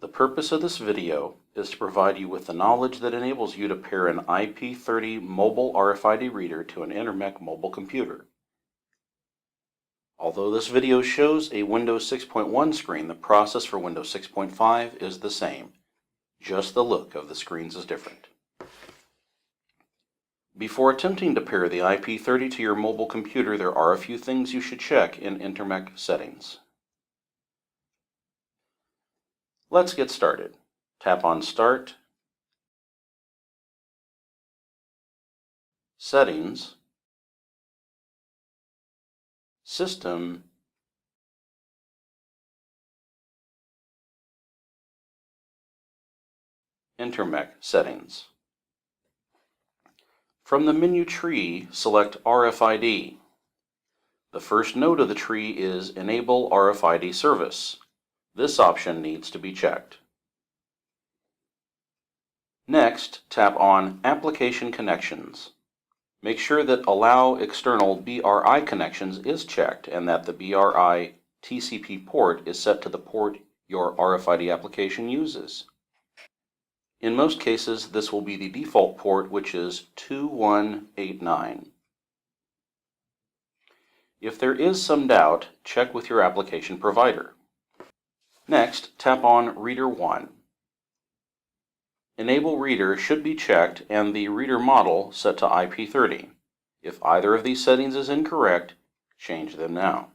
The purpose of this video is to provide you with the knowledge that enables you to pair an IP30 mobile RFID reader to an Intermec mobile computer. Although this video shows a Windows 6.1 screen, the process for Windows 6.5 is the same. Just the look of the screens is different. Before attempting to pair the IP30 to your mobile computer, there are a few things you should check in Intermec Settings. Let's get started. Tap on Start, Settings, System, Intermec Settings. From the menu tree, select RFID. The first node of the tree is Enable RFID Service. This option needs to be checked. Next, tap on Application Connections. Make sure that Allow External BRI Connections is checked and that the BRI TCP port is set to the port your RFID application uses. In most cases, this will be the default port, which is 2189. If there is some doubt, check with your application provider. Next, tap on Reader 1. Enable Reader should be checked and the reader model set to IP30. If either of these settings is incorrect, change them now.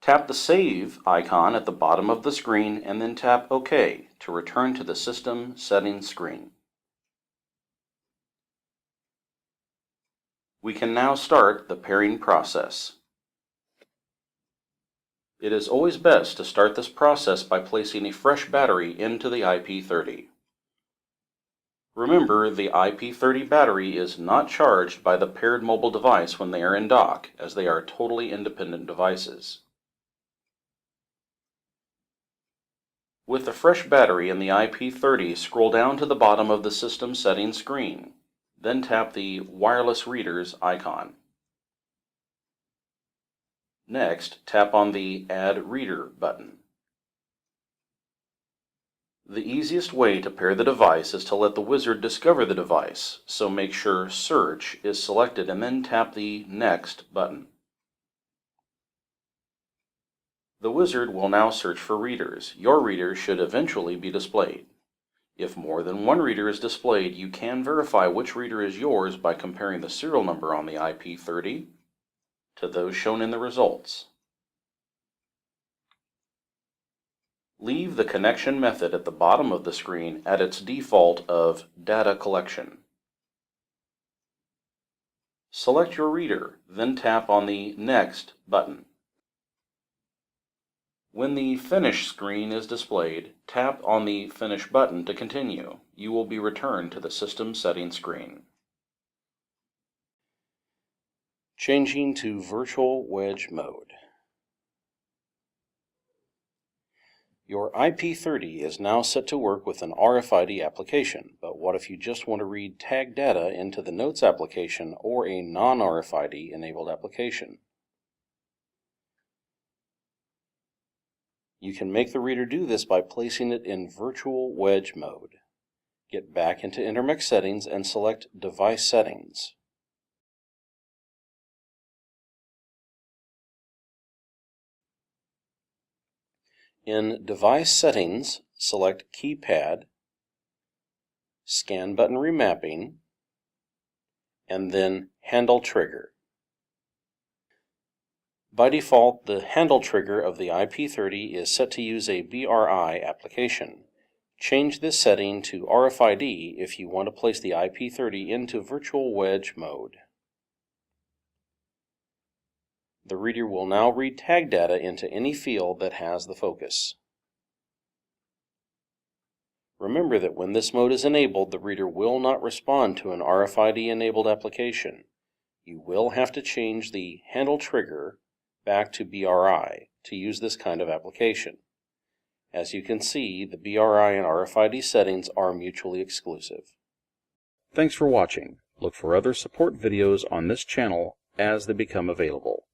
Tap the Save icon at the bottom of the screen and then tap OK to return to the System Settings screen. We can now start the pairing process. It is always best to start this process by placing a fresh battery into the IP30. Remember, the IP30 battery is not charged by the paired mobile device when they are in dock, as they are totally independent devices. With the fresh battery in the IP30, scroll down to the bottom of the System Settings screen. Then tap the Wireless Readers icon. Next, tap on the Add Reader button. The easiest way to pair the device is to let the wizard discover the device, so make sure Search is selected and then tap the Next button. The wizard will now search for readers. Your reader should eventually be displayed. If more than one reader is displayed, you can verify which reader is yours by comparing the serial number on the IP30 to those shown in the results. Leave the connection method at the bottom of the screen at its default of Data Collection. Select your reader, then tap on the Next button. When the Finish screen is displayed, tap on the Finish button to continue. You will be returned to the System Settings screen. Changing to Virtual Wedge mode. Your IP30 is now set to work with an RFID application, but what if you just want to read tag data into the Notes application or a non-RFID enabled application? You can make the reader do this by placing it in Virtual Wedge mode. Get back into Intermec Settings and select Device Settings. In Device Settings, select Keypad, Scan Button Remapping, and then Handle Trigger. By default, the handle trigger of the IP30 is set to use a BRI application. Change this setting to RFID if you want to place the IP30 into Virtual Wedge mode. The reader will now read tag data into any field that has the focus. Remember that when this mode is enabled, the reader will not respond to an RFID-enabled application. You will have to change the handle trigger back to BRI to use this kind of application. As you can see, the BRI and RFID settings are mutually exclusive. Thanks for watching. Look for other support videos on this channel as they become available.